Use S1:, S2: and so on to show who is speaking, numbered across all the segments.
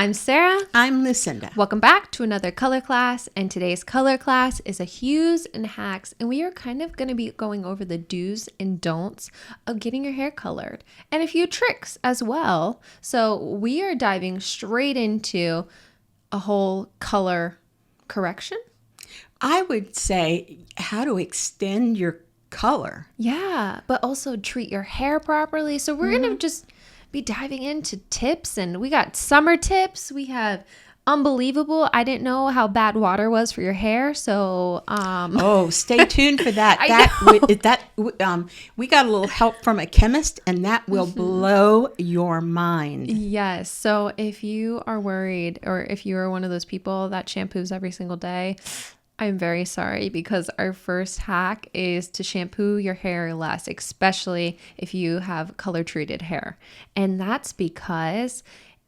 S1: I'm Sarah.
S2: I'm Lucinda.
S1: Welcome back to another color class, and today's color class is a Hues and Hacks, and we are kind of going to be going over the do's and don'ts of getting your hair colored and a few tricks as well. So we are diving straight into a whole color correction.
S2: I would say how to extend your color.
S1: Yeah, but also treat your hair properly. So we're going to just be diving into tips, and we got summer tips. We have unbelievable. I didn't know how bad water was for your hair, so
S2: Stay tuned for that. We got a little help from a chemist, and that will blow your mind.
S1: Yes. So if you are worried, or if you are one of those people that shampoos every single day, I'm very sorry, because our first hack is to shampoo your hair less, especially if you have color treated hair. And that's because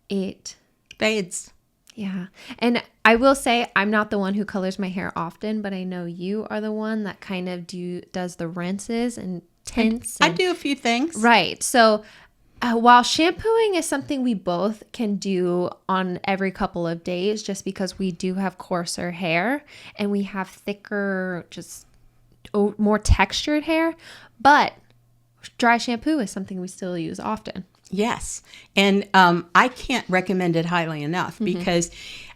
S1: it
S2: Fades.
S1: Yeah. And I will say I'm not the one who colors my hair often, but I know you are the one that kind of does the rinses and tints.
S2: I do a few things.
S1: Right. So while shampooing is something we both can do on every couple of days, just because we do have coarser hair and we have thicker, just more textured hair, but dry shampoo is something we still use often.
S2: Yes. And I can't recommend it highly enough because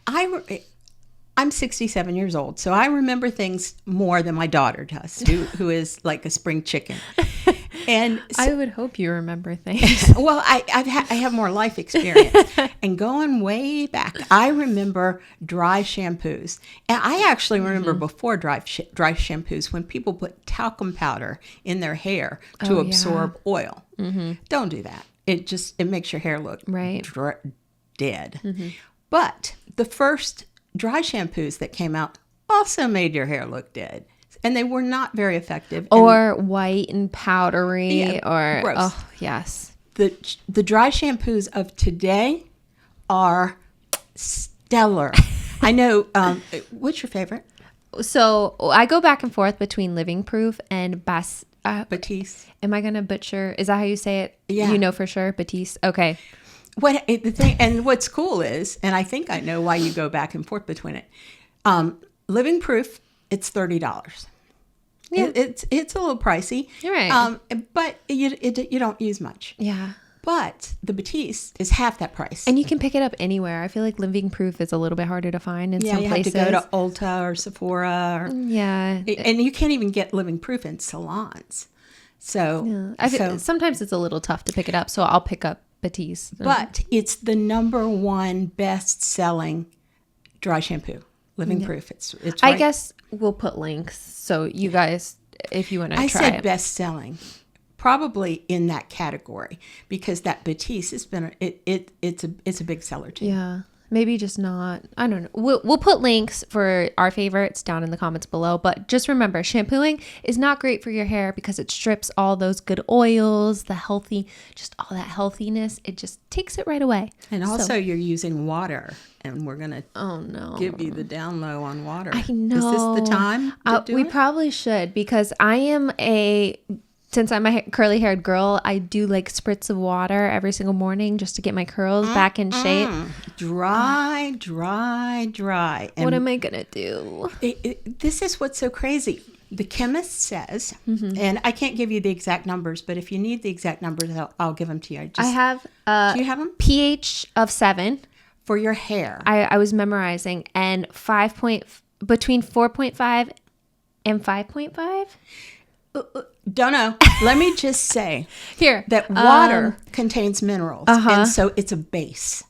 S2: I'm 67 years old, so I remember things more than my daughter does, who is like a spring chicken. And so,
S1: I would hope you remember things.
S2: Well, I have more life experience. And going way back, I remember dry shampoos. And I actually remember before dry shampoos when people put talcum powder in their hair to absorb oil. Don't do that. It makes your hair look dead. But the first dry shampoos that came out also made your hair look dead. And they were not very effective.
S1: Or white and powdery, or
S2: gross.
S1: Oh, yes.
S2: The dry shampoos of today are stellar. I know. What's your favorite?
S1: So I go back and forth between Living Proof and
S2: Batiste.
S1: Am I going to butcher? Is that how you say it?
S2: Yeah.
S1: You know for sure? Batiste? Okay.
S2: What's cool is, and I think I know why you go back and forth between it. Living Proof, it's $30. Yeah. It's a little pricey.
S1: You're right.
S2: But you don't use much.
S1: Yeah.
S2: But the Batiste is half that price.
S1: And you can pick it up anywhere. I feel like Living Proof is a little bit harder to find in some
S2: you
S1: places.
S2: have to go to Ulta or Sephora.
S1: Yeah.
S2: And you can't even get Living Proof in salons. So,
S1: sometimes it's a little tough to pick it up, so I'll pick up Batiste.
S2: But it's the number one best-selling dry shampoo. Living Proof. It's right.
S1: I guess we'll put links so you guys, if you want to try it.
S2: I said best-selling. Probably in that category, because that Batiste has been it's a big seller too.
S1: Yeah, maybe just not. I don't know. We'll put links for our favorites down in the comments below. But just remember, shampooing is not great for your hair because it strips all those good oils, all that healthiness. It just takes it right away.
S2: And also, you're using water, and we're gonna give you the down low on water.
S1: I know.
S2: Is this the time to do
S1: we
S2: it?
S1: probably should, because since I'm a curly haired girl, I do like spritz of water every single morning just to get my curls back in shape.
S2: Dry. And
S1: what am I going to do?
S2: This is what's so crazy. The chemist says, and I can't give you the exact numbers, but if you need the exact numbers, I'll give them to you.
S1: I have
S2: do you have them?
S1: pH of 7.
S2: For your hair.
S1: I was memorizing, and between 4.5 and 5.5.
S2: Don't know. Let me just say
S1: Here
S2: that water contains minerals, and so it's a base.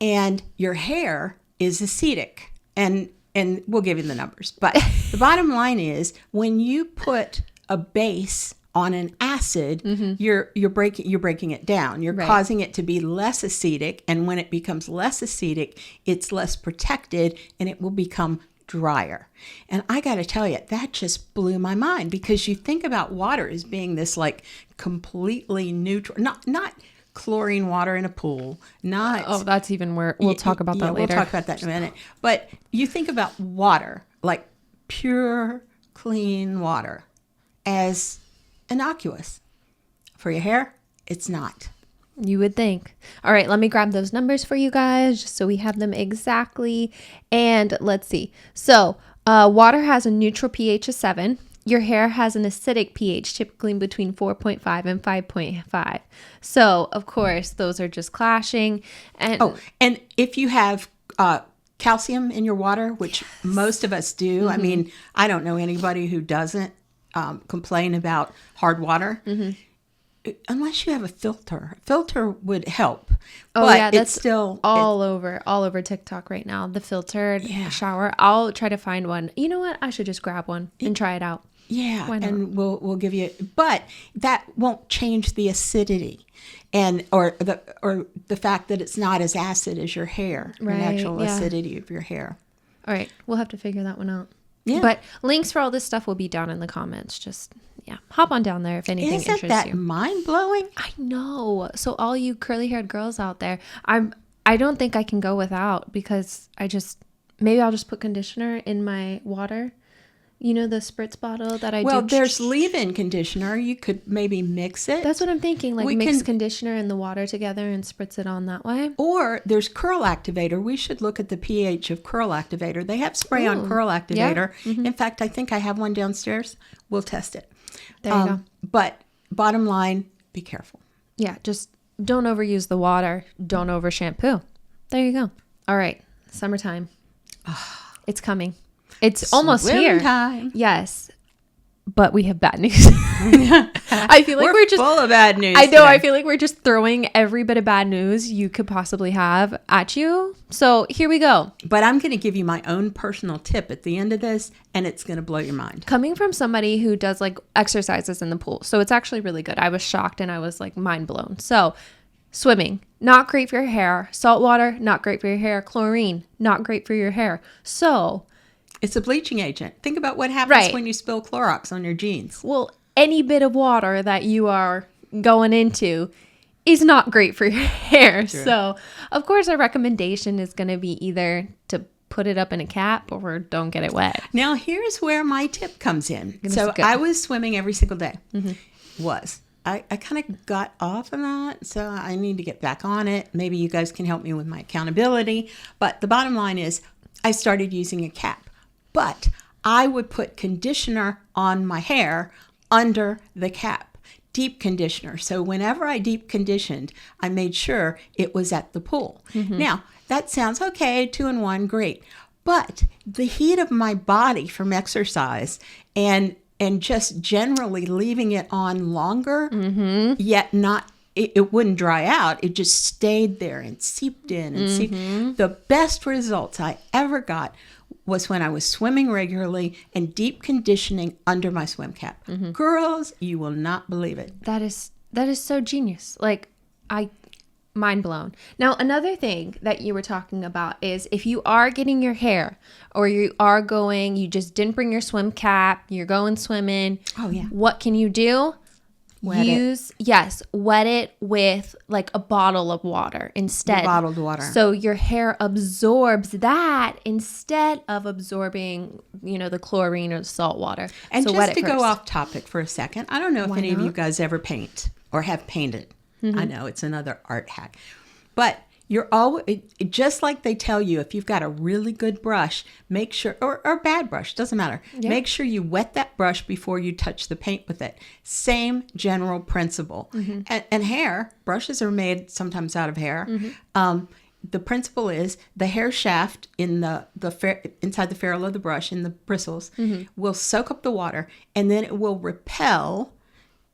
S2: And your hair is acetic, and we'll give you the numbers. But the bottom line is, when you put a base on an acid, you're breaking it down. You're causing it to be less acetic, and when it becomes less acetic, it's less protected, and it will become drier. And I got to tell you, that just blew my mind, because you think about water as being this like completely neutral, not chlorine water in a pool, not
S1: that's even where we'll talk about that later.
S2: We'll talk about that in a minute. But you think about water, like pure clean water, as innocuous. For your hair, it's not.
S1: You would think. All right, let me grab those numbers for you guys just so we have them exactly. And let's see. So water has a neutral pH of 7. Your hair has an acidic pH, typically between 4.5 and 5.5. So, of course, those are just clashing.
S2: And if you have calcium in your water, which most of us do, I mean, I don't know anybody who doesn't complain about hard water. Unless you have a filter. A filter would help.
S1: Oh,
S2: but
S1: yeah, that's
S2: it's still
S1: all over TikTok right now. The filtered shower. I'll try to find one. You know what? I should just grab one and try it out.
S2: Yeah, and we'll give you, but that won't change the acidity, and or the fact that it's not as acid as your hair, the natural acidity of your hair.
S1: All right, we'll have to figure that one out.
S2: Yeah,
S1: but links for all this stuff will be down in the comments. Just hop on down there if anything interests you.
S2: Isn't that mind blowing?
S1: I know. So all you curly haired girls out there, I don't think I can go without because maybe I'll just put conditioner in my water. You know, the spritz bottle that I do.
S2: Well, there's leave-in conditioner. You could maybe mix it.
S1: That's what I'm thinking. Like mix conditioner and the water together and spritz it on that way.
S2: Or there's curl activator. We should look at the pH of curl activator. They have spray-on curl activator. Yeah. In fact, I think I have one downstairs. We'll test it.
S1: There you go.
S2: But bottom line, be careful.
S1: Yeah, just don't overuse the water. Don't over shampoo. There you go. All right. Summertime. It's coming. It's almost here.
S2: Time.
S1: Yes. But we have bad news. I feel like we're just
S2: full of bad news.
S1: I know. Today. I feel like we're just throwing every bit of bad news you could possibly have at you. So here we go.
S2: But I'm going to give you my own personal tip at the end of this, and it's going to blow your mind.
S1: Coming from somebody who does like exercises in the pool. So it's actually really good. I was shocked and I was like mind blown. So swimming, not great for your hair. Salt water, not great for your hair. Chlorine, not great for your hair. So
S2: it's a bleaching agent. Think about what happens when you spill Clorox on your jeans.
S1: Well, any bit of water that you are going into is not great for your hair. True. So, of course, our recommendation is going to be either to put it up in a cap or don't get it wet.
S2: Now, here's where my tip comes in. So, I was swimming every single day. I kind of got off of that, so I need to get back on it. Maybe you guys can help me with my accountability. But the bottom line is I started using a cap. But I would put conditioner on my hair under the cap, deep conditioner. So whenever I deep conditioned, I made sure it was at the pool. Now, that sounds okay, 2-in-1, great. But the heat of my body from exercise and just generally leaving it on longer, yet not, it wouldn't dry out. It just stayed there and seeped in and seeped. The best results I ever got was when I was swimming regularly and deep conditioning under my swim cap. Girls, you will not believe it.
S1: That is so genius. Like, mind blown. Now, another thing that you were talking about is if you are getting your hair or you just didn't bring your swim cap, you're going swimming.
S2: Oh, yeah.
S1: What can you do? Wet it with like a bottle of water instead.
S2: Bottled water.
S1: So your hair absorbs that instead of absorbing, the chlorine or the salt water.
S2: And
S1: so
S2: just to go off topic for a second, I don't know if any of you guys ever paint or have painted. I know it's another art hack. But you're always, just like they tell you, if you've got a really good brush, make sure, or a bad brush, doesn't matter. Yeah. Make sure you wet that brush before you touch the paint with it. Same general principle. And hair, brushes are made sometimes out of hair. The principle is the hair shaft in inside the ferrule of the brush, in the bristles, will soak up the water, and then it will repel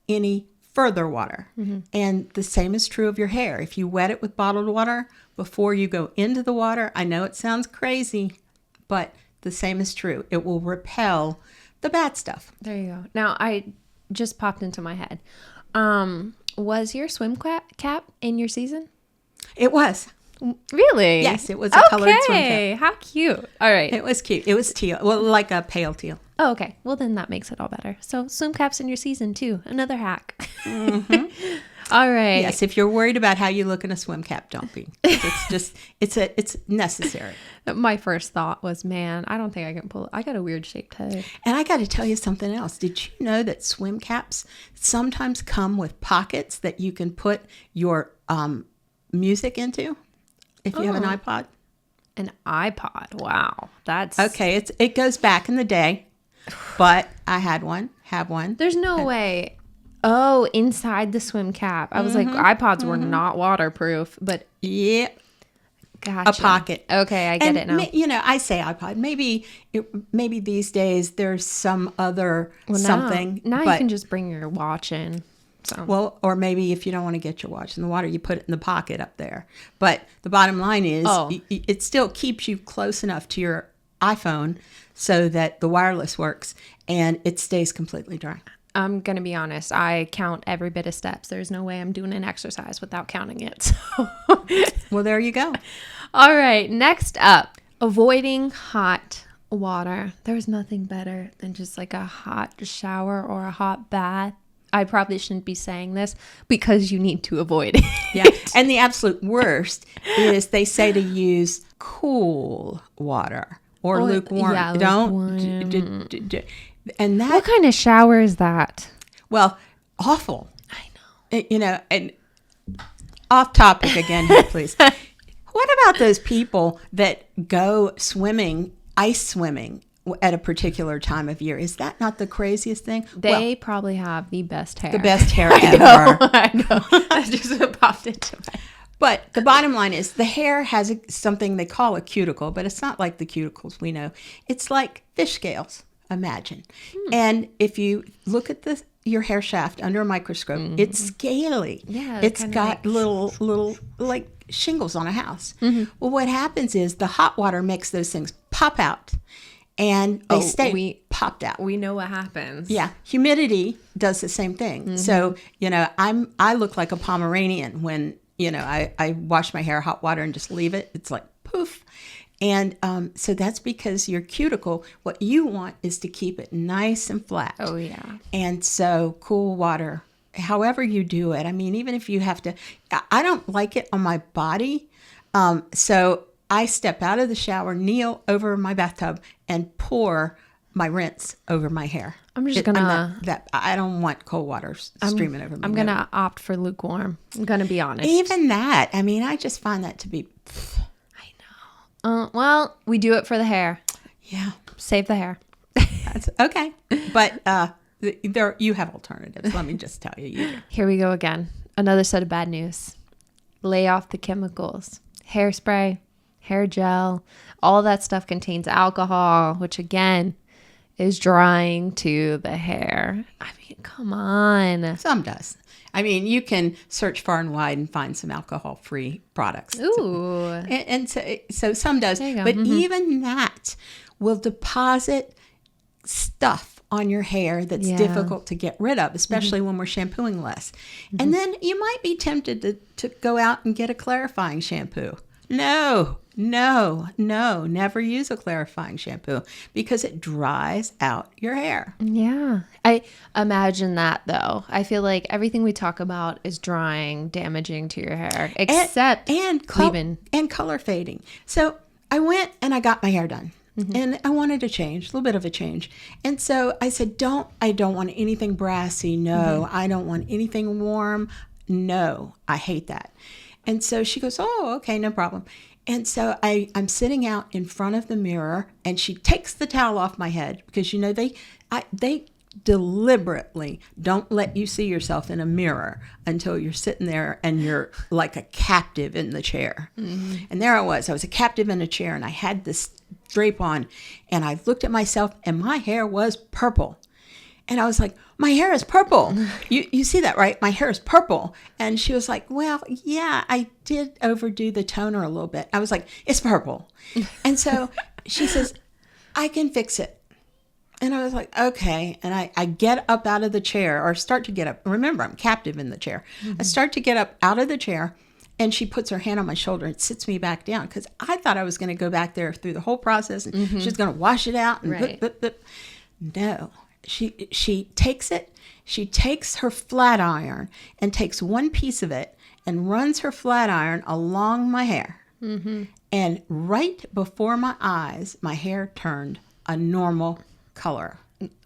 S2: any further water. And the same is true of your hair. If you wet it with bottled water before you go into the water, I know it sounds crazy, but the same is true. It will repel the bad stuff.
S1: There you go. Now, I just popped into my head. Was your swim cap in your season?
S2: It was.
S1: Really?
S2: Yes, it was a colored swim cap.
S1: Okay, how cute. All right.
S2: It was cute. It was teal. Well, like a pale teal.
S1: Oh, okay. Well, then that makes it all better. So swim caps in your season too. Another hack. All right.
S2: Yes, if you're worried about how you look in a swim cap, don't be. It's necessary.
S1: My first thought was, man, I don't think I can pull. I got a weird shaped head.
S2: And I got to tell you something else. Did you know that swim caps sometimes come with pockets that you can put your music into if you have an iPod?
S1: An iPod. Wow. That's
S2: Okay. It goes back in the day, but I have one.
S1: There's no way. Oh, inside the swim cap. I was like, iPods were not waterproof, but
S2: Yeah.
S1: gotcha.
S2: A pocket.
S1: Okay, I get it now.
S2: I say iPod. Maybe these days there's some other something.
S1: Now you can just bring your watch in. So.
S2: Well, or maybe if you don't want to get your watch in the water, you put it in the pocket up there. But the bottom line is it still keeps you close enough to your iPhone so that the wireless works and it stays completely dry.
S1: I'm going to be honest. I count every bit of steps. There's no way I'm doing an exercise without counting it. So.
S2: Well, there you go.
S1: All right. Next up, avoiding hot water. There's nothing better than just like a hot shower or a hot bath. I probably shouldn't be saying this because you need to avoid it.
S2: Yeah. And the absolute worst is they say to use cool water or lukewarm.
S1: Yeah,
S2: Don't. And that.
S1: What kind of shower is that?
S2: Well, awful.
S1: I know.
S2: And off topic again here, please. What about those people that go ice swimming at a particular time of year? Is that not the craziest thing?
S1: They probably have the best hair.
S2: The best hair ever.
S1: I know. That just popped into my head.
S2: But the bottom line is the hair has something they call a cuticle, but it's not like the cuticles we know. It's like fish scales, imagine. And if you look at your hair shaft under a microscope, it's scaly.
S1: Yeah,
S2: it's got little like shingles on a house. Well, what happens is the hot water makes those things pop out. And they stay popped out.
S1: We know what happens.
S2: Yeah. Humidity does the same thing. So, I look like a Pomeranian when, I wash my hair hot water and just leave it. It's like poof. And so that's because your cuticle, what you want is to keep it nice and flat.
S1: Oh, yeah.
S2: And so cool water, however you do it. I mean, even if you have to, I don't like it on my body. So I step out of the shower, kneel over my bathtub, and pour my rinse over my hair.
S1: I'm just gonna.
S2: I don't want cold water streaming over me.
S1: I'm gonna opt for lukewarm. I'm gonna be honest.
S2: Even that, I mean, I just find that to be.
S1: I know. Well, we do it for the hair.
S2: Yeah,
S1: save the hair.
S2: That's okay, but you have alternatives. Let me just tell you.
S1: Here we go again. Another set of bad news. Lay off the chemicals. Hairspray, hair gel, all that stuff contains alcohol, which again is drying to the hair. I mean, come on.
S2: Some does. I mean, you can search far and wide and find some alcohol-free products.
S1: Ooh.
S2: And so some does. But even that will deposit stuff on your hair that's difficult to get rid of, especially when we're shampooing less. And then you might be tempted to go out and get a clarifying shampoo. No, never use a clarifying shampoo because it dries out your hair.
S1: Yeah. I imagine that though. I feel like everything we talk about is drying, damaging to your hair, except
S2: and color fading. So I went and I got my hair done. And I wanted a change, a little bit of a change. And so I said, I don't want anything brassy. No, I don't want anything warm. No, I hate that. And so she goes, oh, okay, no problem. And so I'm sitting out in front of the mirror and she takes the towel off my head because, they deliberately don't let you see yourself in a mirror until you're sitting there and you're like a captive in the chair. And there I was a captive in a chair and I had this drape on and I looked at myself and my hair was purple. And I was like, my hair is purple. You see that, right? My hair is purple. And she was like, well, yeah, I did overdo the toner a little bit. I was like, it's purple. And so she says, I can fix it. And I was like, okay. And I get up out of the chair or start to get up. Remember, I'm captive in the chair. I start to get up out of the chair and she puts her hand on my shoulder and sits me back down because I thought I was going to go back there through the whole process and she's going to wash it out. And
S1: right.
S2: No. she takes it. She takes her flat iron and takes one piece of it and runs her flat iron along my hair. Mm-hmm. And right before my eyes, my hair turned a normal color.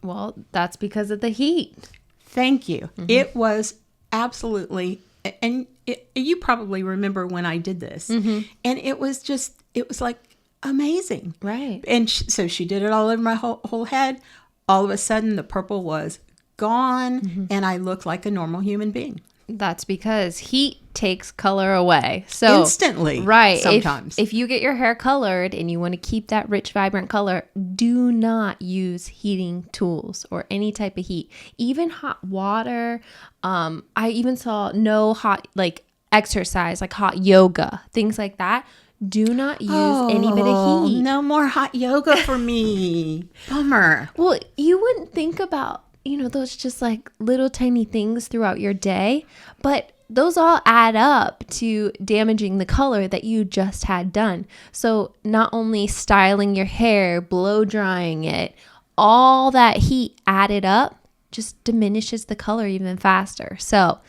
S1: Well, that's because of the heat.
S2: Thank you. Mm-hmm. It was absolutely, and you probably remember when I did this, mm-hmm. and it was like amazing.
S1: Right.
S2: And so she did it all over my whole head. All of a sudden, the purple was gone, mm-hmm. and I looked like a normal human being.
S1: That's because heat takes color away. So
S2: instantly,
S1: right.
S2: Sometimes.
S1: If you get your hair colored and you want to keep that rich, vibrant color, do not use heating tools or any type of heat. Even hot water. I even saw no hot, like exercise, like hot yoga, things like that. Do not use any bit of heat.
S2: No more hot yoga for me. Bummer.
S1: Well, you wouldn't think about, those just like little tiny things throughout your day, but those all add up to damaging the color that you just had done. So not only styling your hair, blow drying it, all that heat added up just diminishes the color even faster. So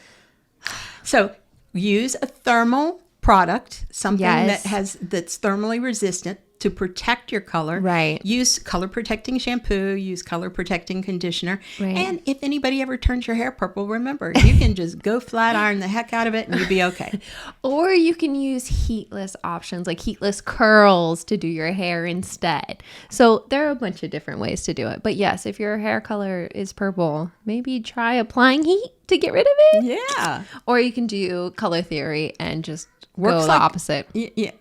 S2: use a thermal product, something
S1: yes.
S2: that's thermally resistant to protect your color.
S1: Right.
S2: Use color protecting shampoo, use color protecting conditioner.
S1: Right.
S2: And if anybody ever turns your hair purple, remember, you can just go flat iron the heck out of it and you'll be okay.
S1: Or you can use heatless options like heatless curls to do your hair instead. So there are a bunch of different ways to do it. But yes, if your hair color is purple, maybe try applying heat to get rid of it.
S2: Yeah.
S1: Or you can do color theory and just go the opposite.
S2: Yeah.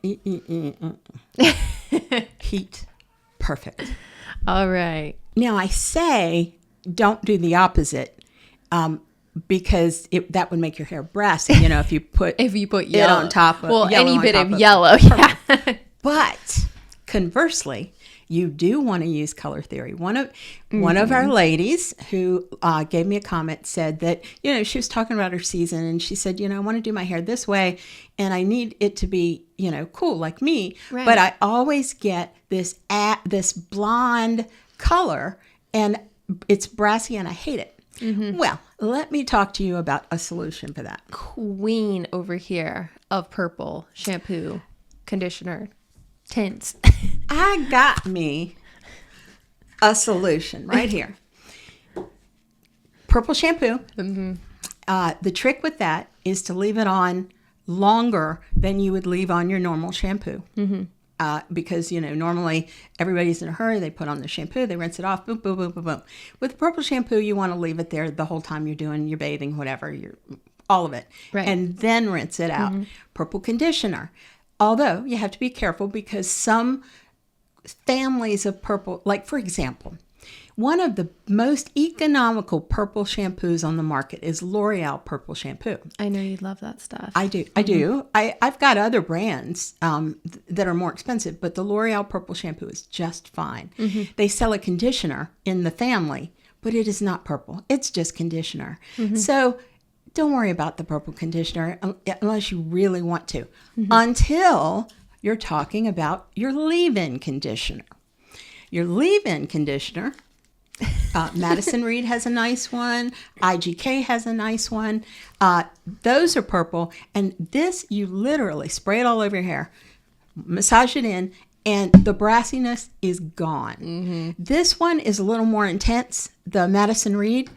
S2: Heat. Perfect.
S1: All right.
S2: Now I say don't do the opposite because that would make your hair brassy. If you put
S1: yellow
S2: on top of
S1: any bit of yellow. Yeah.
S2: But conversely, you do want to use color theory. One of our ladies who gave me a comment said that, she was talking about her season and she said, I want to do my hair this way and I need it to be, cool like me. Right. But I always get this blonde color and it's brassy and I hate it. Mm-hmm. Well, let me talk to you about a solution for that.
S1: Queen over here of purple shampoo, conditioner, tints.
S2: I got me a solution right here. Purple shampoo. Mm-hmm. The trick with that is to leave it on longer than you would leave on your normal shampoo. Mm-hmm. Because, normally everybody's in a hurry. They put on the shampoo, they rinse it off, boom, boom, boom, boom, boom. With purple shampoo, you want to leave it there the whole time you're doing your bathing, whatever, all of it. Right. And then rinse it out. Mm-hmm. Purple conditioner. Although you have to be careful because some families of purple, like for example, one of the most economical purple shampoos on the market is L'Oreal purple shampoo.
S1: I know you love that stuff.
S2: I do. Mm-hmm. I do. I've got other brands that are more expensive, but the L'Oreal purple shampoo is just fine. Mm-hmm. They sell a conditioner in the family, but it is not purple. It's just conditioner. Mm-hmm. So don't worry about the purple conditioner unless you really want to, until you're talking about your leave-in conditioner. Your leave-in conditioner, Madison Reed has a nice one. IGK has a nice one. Those are purple. And this, you literally spray it all over your hair, massage it in, and the brassiness is gone. Mm-hmm. This one is a little more intense, the Madison Reed.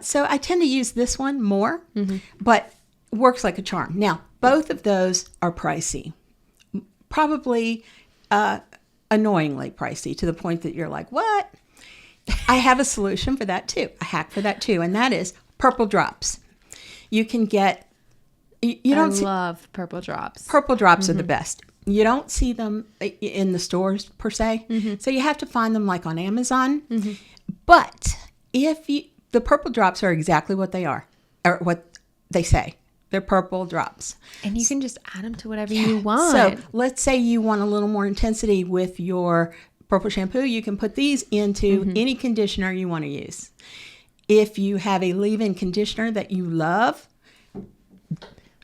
S2: So I tend to use this one more, but works like a charm. Now, both of those are pricey, probably annoyingly pricey to the point that you're like, what? I have a solution for that too, a hack for that too, and that is purple drops. You can get,
S1: I love purple drops.
S2: Purple drops are the best. You don't see them in the stores per se, so you have to find them like on Amazon. Mm-hmm. But the purple drops are exactly what they are, or what they say. They're purple drops.
S1: And you can just add them to whatever you want.
S2: So let's say you want a little more intensity with your purple shampoo. You can put these into any conditioner you want to use. If you have a leave-in conditioner that you love,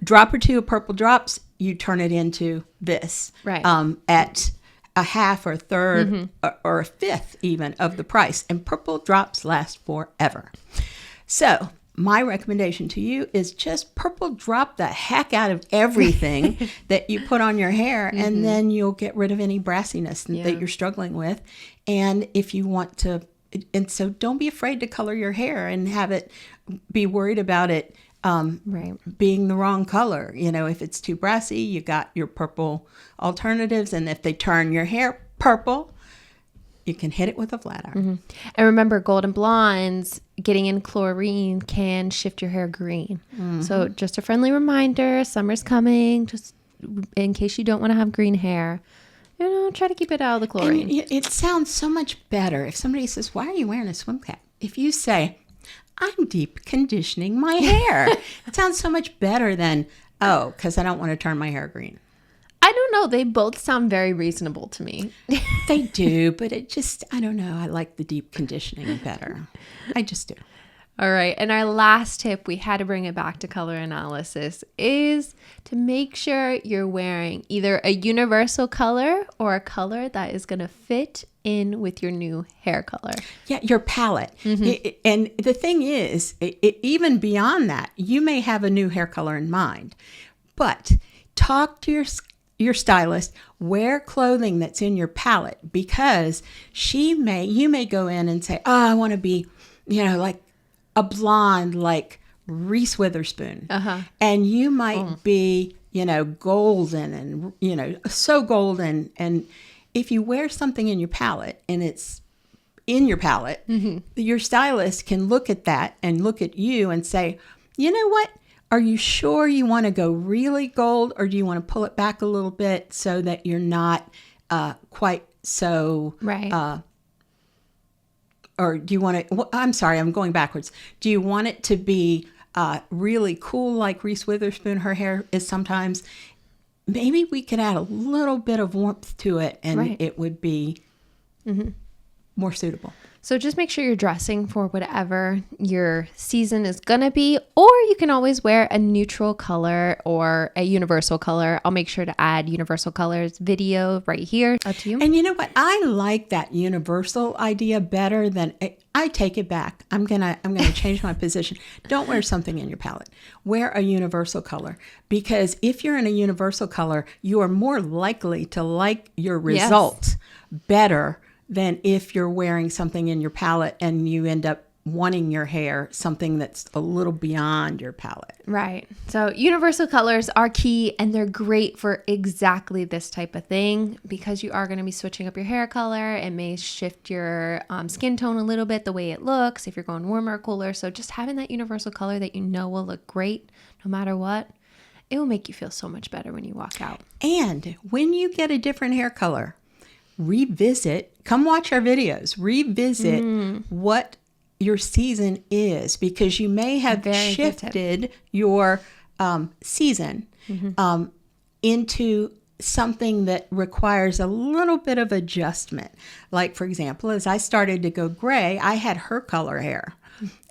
S2: drop or two of purple drops, you turn it into this.
S1: Right.
S2: At a half or a third or a fifth even of the price. And purple drops last forever. So my recommendation to you is just purple drop the heck out of everything that you put on your hair, and then you'll get rid of any brassiness that you're struggling with. And if you want to, and so don't be afraid to color your hair and have it be worried about it being the wrong color. You know, if it's too brassy, you got your purple alternatives. And if they turn your hair purple, you can hit it with a flat iron.
S1: And remember, golden blondes, getting in chlorine can shift your hair green. So just a friendly reminder, summer's coming, just in case you don't want to have green hair, you know, try to keep it out of the chlorine.
S2: And it sounds so much better if somebody says, why are you wearing a swim cap? If you say, I'm deep conditioning my hair. It sounds so much better than, oh, because I don't want to turn my hair green.
S1: I don't know. They both sound very reasonable to me.
S2: They do, but it just, I don't know. I like the deep conditioning better. I just do.
S1: All right. And our last tip, we had to bring it back to color analysis, is to make sure you're wearing either a universal color or a color that is going to fit in with your new hair color.
S2: Yeah, your palette. And the thing is, even beyond that, you may have a new hair color in mind, but talk to your stylist, wear clothing that's in your palette, because you may go in and say, oh, I want to be, you know, like a blonde like Reese Witherspoon. And you might be, you know, golden and, you know, so golden. And if you wear something in your palette and it's in your palette, your stylist can look at that and look at you and say, you know what? Are you sure you want to go really gold, or do you want to pull it back a little bit so that you're not quite so or do you want it, I'm sorry, I'm going backwards. Do you want it to be really cool like Reese Witherspoon? Her hair is sometimes. Maybe we could add a little bit of warmth to it, and it would be more suitable.
S1: So just make sure you're dressing for whatever your season is going to be, or you can always wear a neutral color or a universal color. I'll make sure to add universal colors video right here. Up to you.
S2: And you know what? I like that universal idea better than, I take it back. I'm gonna change my position. Don't wear something in your palette. Wear a universal color, because if you're in a universal color, you are more likely to like your result better than if you're wearing something in your palette and you end up wanting your hair something that's a little beyond your palette.
S1: Right. So universal colors are key, and they're great for exactly this type of thing, because you are going to be switching up your hair color. It may shift your skin tone a little bit, the way it looks, if you're going warmer or cooler. So just having that universal color that you know will look great no matter what, it will make you feel so much better when you walk out.
S2: And when you get a different hair color, come watch our videos, revisit what your season is, because you may have shifted your season into something that requires a little bit of adjustment. Like, for example, as I started to go gray, I had her color hair.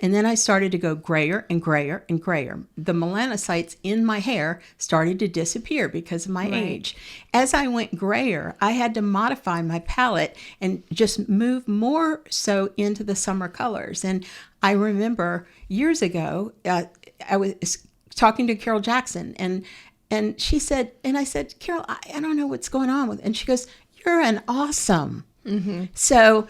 S2: And then I started to go grayer and grayer and grayer. The melanocytes in my hair started to disappear because of my age. As I went grayer, I had to modify my palette and just move more so into the summer colors. And I remember years ago, I was talking to Carol Jackson, and she said, and I said, Carol, I don't know what's going on with, and she goes, you're an awesome. So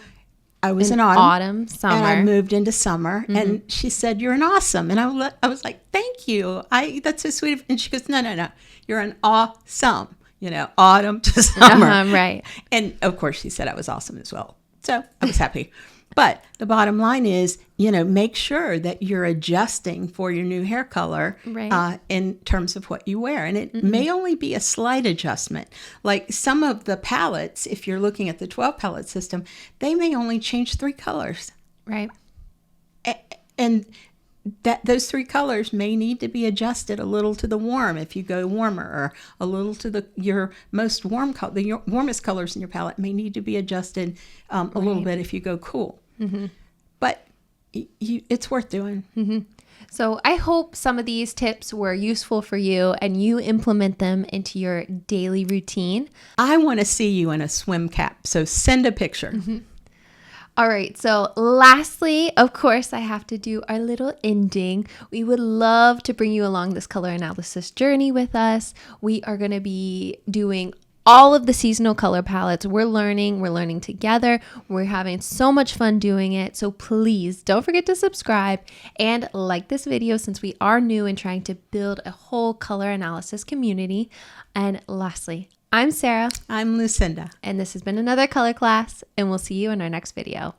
S2: I was in autumn,
S1: summer,
S2: and I moved into summer. And she said, "You're an awesome." And I was like, "Thank you. That's so sweet." And she goes, "No. You're an awesome. You know, autumn to summer."
S1: Right.
S2: And of course, she said I was awesome as well. So I was happy. But the bottom line is, you know, make sure that you're adjusting for your new hair color in terms of what you wear. And it may only be a slight adjustment. Like some of the palettes, if you're looking at the 12 palette system, they may only change 3 colors.
S1: Right.
S2: And those 3 colors may need to be adjusted a little to the warm if you go warmer, or a little to your most warm color. The warmest colors in your palette may need to be adjusted a little bit if you go cool. But it's worth doing.
S1: So I hope some of these tips were useful for you and you implement them into your daily routine.
S2: I want to see you in a swim cap, so send a picture.
S1: All right, so lastly, of course, I have to do our little ending. We would love to bring you along this color analysis journey with us. We are going to be doing all of the seasonal color palettes. We're learning together. We're having so much fun doing it. So please don't forget to subscribe and like this video since we are new and trying to build a whole color analysis community. And lastly, I'm Sarah.
S2: I'm Lucinda.
S1: And this has been another color class, and we'll see you in our next video.